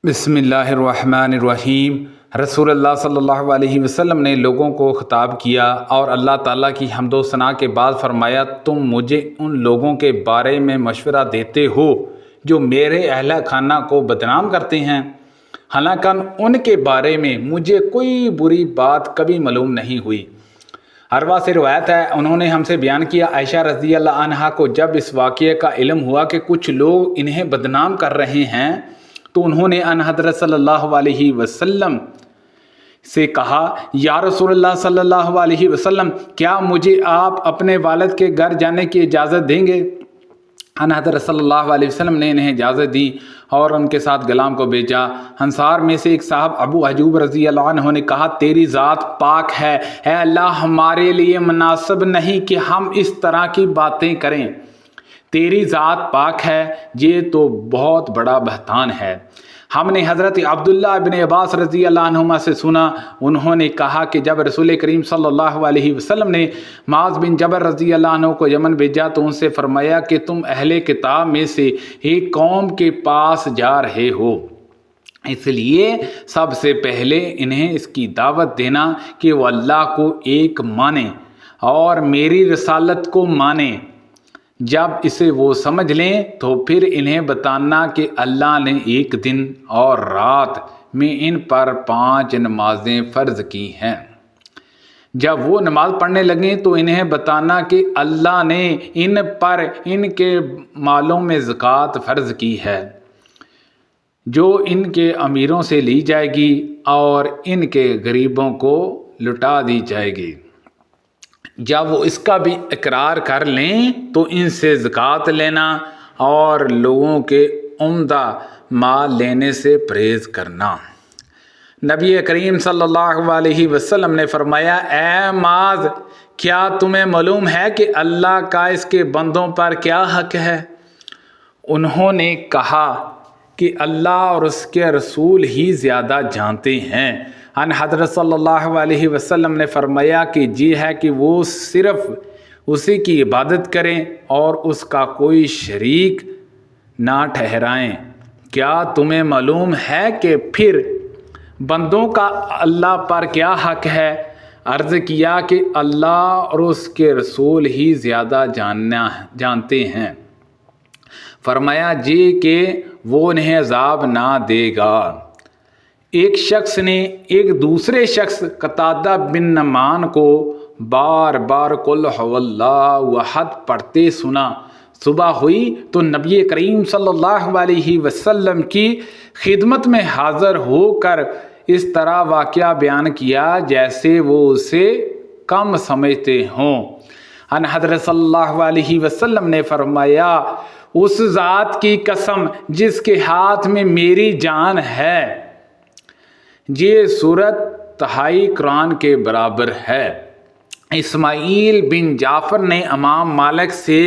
बिस्मिल्लाहिर्रहमानिर्रहीम। रसूल अल्लाह सल्लल्लाहु अलैहि वसल्लम ने लोगों को ख़िताब किया और अल्लाह ताला की हम्द व सना के बाद फरमाया, तुम मुझे उन लोगों के बारे में मशवरा देते हो जो मेरे अहल खाना को बदनाम करते हैं, हालांकि उनके बारे में मुझे कोई बुरी बात कभी मालूम नहीं हुई। अरवा से रिवायत है, उन्होंने हमसे बयान किया, आयशा रज़ी अल्लाह अन्हा को जब इस वाक़ये का इल्म हुआ कि कुछ लोग इन्हें बदनाम कर रहे हैं तो उन्होंने हज़रत सल्लल्लाहु अलैहि वसल्लम से कहा, या रसूलल्लाह सल्लल्लाहु अलैहि वसल्लम, क्या मुझे आप अपने वालिद के घर जाने की इजाज़त देंगे? हज़रत सल्लल्लाहु अलैहि वसल्लम ने इन्हें इजाज़त दी और उनके साथ गुलाम को भेजा। अंसार में से एक साहब अबू अयूब रज़ी अल्लाह अन्हु ने कहा, तेरी ज़ात पाक है, ऐ अल्लाह, हमारे लिए मुनासिब नहीं कि हम इस तरह की बातें करें। तेरी ज़ात पाक है, ये तो बहुत बड़ा बहतान है। हमने हज़रत अब्दुल्लाह इब्न अब्बास रज़ी अल्लाह अन्हुमा से सुना, उन्होंने कहा कि जब रसूल करीम सल्लल्लाहु अलैहि वसल्लम ने माज़ बिन जबल रज़ी अल्लाह अन्हु को यमन भेजा तो उनसे फरमाया कि तुम अहले किताब में से एक कौम के पास जा रहे हो, इसलिए सबसे पहले इन्हें इसकी दावत देना कि वो अल्लाह को एक माने और मेरी रसालत को माने। जब इसे वो समझ लें तो फिर इन्हें बताना कि अल्लाह ने एक दिन और रात में इन पर 5 नमाजें फ़र्ज़ की हैं। जब वो नमाज पढ़ने लगें तो इन्हें बताना कि अल्लाह ने इन पर इनके मालों में ज़कात फ़र्ज़ की है, जो इनके अमीरों से ली जाएगी और इनके गरीबों को लुटा दी जाएगी। जब वो इसका भी इकरार कर लें तो इनसे ज़कात लेना और लोगों के उम्दा माल लेने से परहेज़ करना। नबी करीम सल्लल्लाहु अलैहि वसल्लम ने फरमाया, ऐ माज़, क्या तुम्हें मालूम है कि अल्लाह का इसके बंदों पर क्या हक़ है? उन्होंने कहा कि अल्लाह और उसके रसूल ही ज़्यादा जानते हैं। हज़रत सल्लल्लाहु अलैहि वसल्लम ने फरमाया कि जी है कि वो सिर्फ़ उसी की इबादत करें और उसका कोई शरीक ना ठहराएं। क्या तुम्हें मालूम है कि फिर बंदों का अल्लाह पर क्या हक़ है? अर्ज़ किया कि अल्लाह और उसके रसूल ही ज़्यादा जानते हैं। फरमाया जी कि वो उन्हें अज़ाब ना देगा। एक शख्स ने एक दूसरे शख्स कतादा बिन नमान को बार बार कुल हुवल्लाहु अहद पढ़ते सुना। सुबह हुई तो नबी करीम सल्लल्लाहु अलैहि वसल्लम की खिदमत में हाज़िर होकर इस तरह वाक़या बयान किया जैसे वो उसे कम समझते हों। हज़रत सल्लल्लाहु अलैहि वसल्लम ने फरमाया, उस ज़ात की कसम जिसके हाथ में मेरी जान है, ये सूरत तहाई कुरान के बराबर है। इस्माईल बिन जाफ़र ने इमाम मालिक से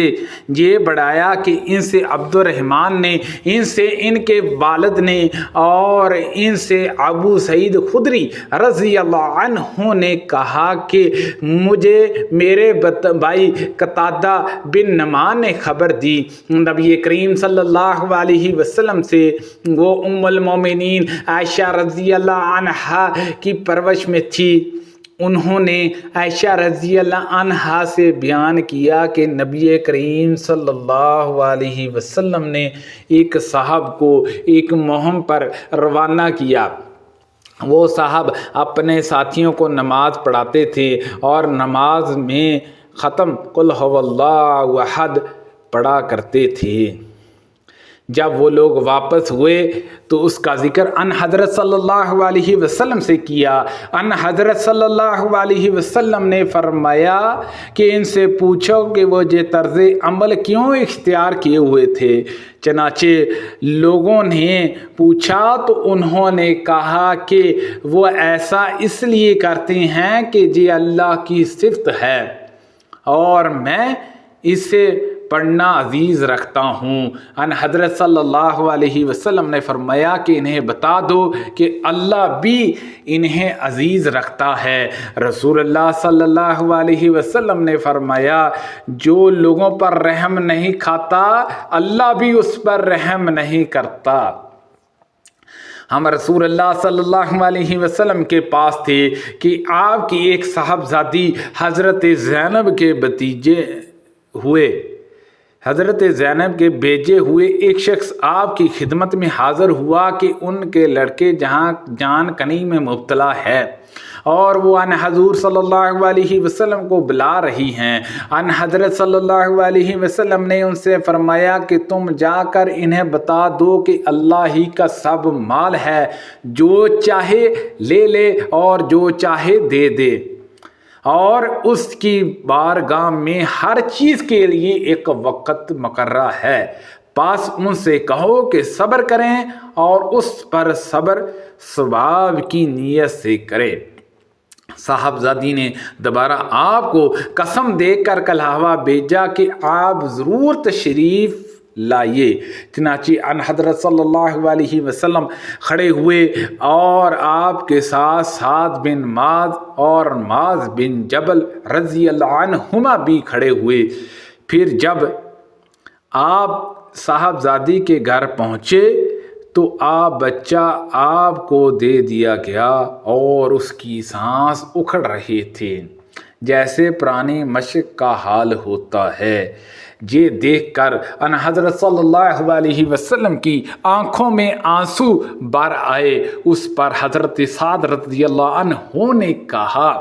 ये बढ़ाया कि इनसे अब्दुर्रहमान ने, इनसे इनके वालिद ने और इनसे अबू सईद खुदरी रज़ी अल्लाह अन्हु ने कहा कि मुझे मेरे भाई कतादा बिन नमान ने खबर दी। नबी करीम सल्लल्लाहु अलैहि वसल्लम से वो उम्मुल मोमिनीन आयशा रज़ी अल्लाह अन्हा की परवरिश में थी। उन्होंने आयशा रज़ी अल्लाह अन्हा से बयान किया कि नबी करीम सल्लल्लाहु अलैहि वसल्लम ने एक साहब को एक मुहिम पर रवाना किया। वो साहब अपने साथियों को नमाज पढ़ाते थे और नमाज में ख़त्म कुल हुवल्लाहु अहद पढ़ा करते थे। जब वो लोग वापस हुए तो उसका ज़िक्र हज़रत सल्लल्लाहु अलैहि वसल्लम से किया। हज़रत सल्लल्लाहु अलैहि वसल्लम ने फरमाया कि इनसे पूछो कि वो ये तर्ज़ अमल क्यों इख्तियार किए हुए थे। चनाचे लोगों ने पूछा तो उन्होंने कहा कि वो ऐसा इसलिए करते हैं कि ये अल्लाह की सिफ़त है और मैं इसे पढ़ना अजीज़ रखता हूँ। हज़रत सल्लल्लाहु अलैहि वसल्लम ने फरमाया कि इन्हें बता दो कि अल्लाह भी इन्हें अजीज़ रखता है। रसूलुल्लाह सल्लल्लाहु अलैहि वसल्लम ने फरमाया, जो लोगों पर रहम नहीं खाता अल्लाह भी उस पर रहम नहीं करता। ہم رسول اللہ صلی اللہ علیہ وسلم کے پاس تھے کہ آپ کی ایک صاحبزادی حضرت زینب کے بھتیجے ہوئے حضرت زینب کے بھیجے ہوئے ایک شخص آپ کی خدمت میں حاضر ہوا کہ ان کے لڑکے جہاں جان کنی میں مبتلا ہے اور وہ ان حضور صلی اللہ علیہ وسلم کو بلا رہی ہیں۔ ان حضرت صلی اللہ علیہ وسلم نے ان سے فرمایا کہ تم جا کر انہیں بتا دو کہ اللہ ہی کا سب مال ہے، جو چاہے لے لے اور جو چاہے دے دے، اور اس کی بارگاہ میں ہر چیز کے لیے ایک وقت مقررہ ہے۔ پس ان سے کہو کہ صبر کریں اور اس پر صبر ثواب کی نیت سے کریں۔ صاحبزادی نے دوبارہ آپ کو قسم دے کر کلہوہ بھیجا کہ آپ ضرور تشریف لائیے۔ چنانچہ ان حضرت صلی اللہ علیہ وسلم کھڑے ہوئے اور آپ کے ساتھ سعد بن معاذ اور معاذ بن جبل رضی اللہ عنہما بھی کھڑے ہوئے۔ پھر جب آپ صاحبزادی کے گھر پہنچے تو بچہ آپ کو دے دیا گیا اور اس کی سانس اکھڑ رہے تھے جیسے پرانی مشق کا حال ہوتا ہے۔ یہ دیکھ کر ان حضرت صلی اللہ علیہ وسلم کی آنکھوں میں آنسو بھر آئے۔ اس پر حضرت سعد رضی اللہ عنہ نے کہا،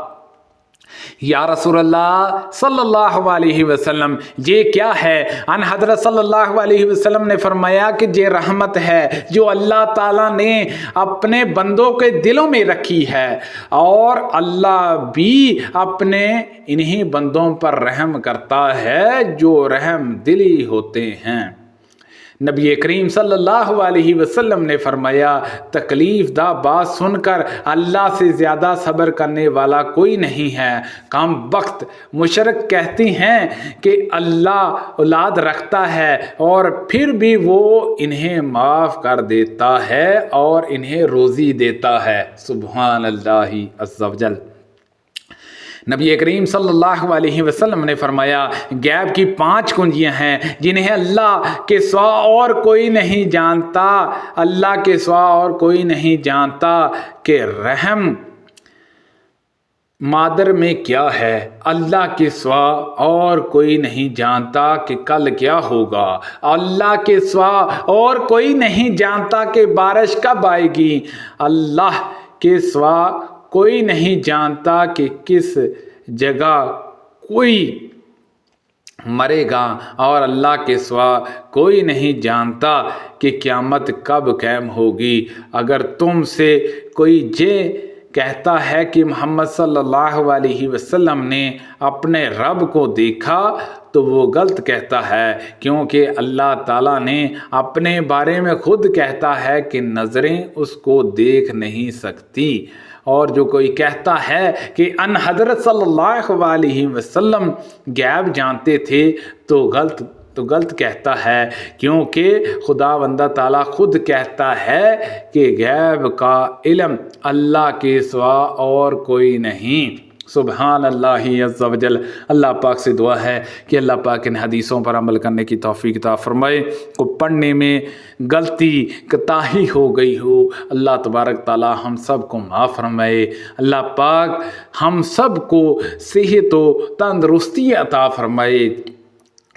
یا رسول اللہ صلی اللہ علیہ وسلم یہ کیا ہے؟ ان حضرت صلی اللہ علیہ وسلم نے فرمایا کہ یہ رحمت ہے جو اللہ تعالیٰ نے اپنے بندوں کے دلوں میں رکھی ہے، اور اللہ بھی اپنے انہی بندوں پر رحم کرتا ہے جو رحم دلی ہوتے ہیں۔ نبی کریم صلی اللہ علیہ وسلم نے فرمایا، تکلیف دہ بات سن کر اللہ سے زیادہ صبر کرنے والا کوئی نہیں ہے۔ کم بخت مشرک کہتی ہیں کہ اللہ اولاد رکھتا ہے اور پھر بھی وہ انہیں معاف کر دیتا ہے اور انہیں روزی دیتا ہے۔ سبحان اللہ عز و جل۔ نبی کریم صلی اللہ علیہ وسلم نے فرمایا، غیب کی 5 کنجیاں ہیں جنہیں اللہ کے سوا اور کوئی نہیں جانتا۔ اللہ کے سوا اور کوئی نہیں جانتا کہ رحم مادر میں کیا ہے، اللہ کے سوا اور کوئی نہیں جانتا کہ کل کیا ہوگا، اللہ کے سوا اور کوئی نہیں جانتا کہ بارش کب آئے گی، اللہ کے سوا کوئی نہیں جانتا کہ کس جگہ کوئی مرے گا، اور اللہ کے سوا کوئی نہیں جانتا کہ قیامت کب قائم ہوگی۔ اگر تم سے کوئی یہ کہتا ہے کہ محمد صلی اللہ علیہ وسلم نے اپنے رب کو دیکھا تو وہ غلط کہتا ہے، کیونکہ اللہ تعالیٰ نے اپنے بارے میں خود کہتا ہے کہ نظریں اس کو دیکھ نہیں سکتی۔ اور جو کوئی کہتا ہے کہ ان حضرت صلی اللہ علیہ وسلم غیب جانتے تھے تو غلط کہتا ہے، کیونکہ خداوند تعالیٰ خود کہتا ہے کہ غیب کا علم اللہ کے سوا اور کوئی نہیں۔ سبحان اللہ عز و جل۔ اللہ پاک سے دعا ہے کہ اللہ پاک ان حدیثوں پر عمل کرنے کی توفیق عطا فرمائے۔ کو پڑھنے میں غلطی کوتاہی ہو گئی ہو، اللہ تبارک تعالی ہم سب کو معاف فرمائے۔ اللہ پاک ہم سب کو صحت و تندرستی عطا فرمائے۔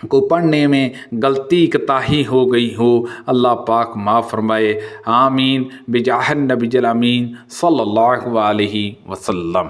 کو پڑھنے میں غلطی کوتاہی ہو گئی ہو، اللہ پاک معاف فرمائے۔ آمین بجاہ النبی الامین صلی اللہ علیہ وسلم۔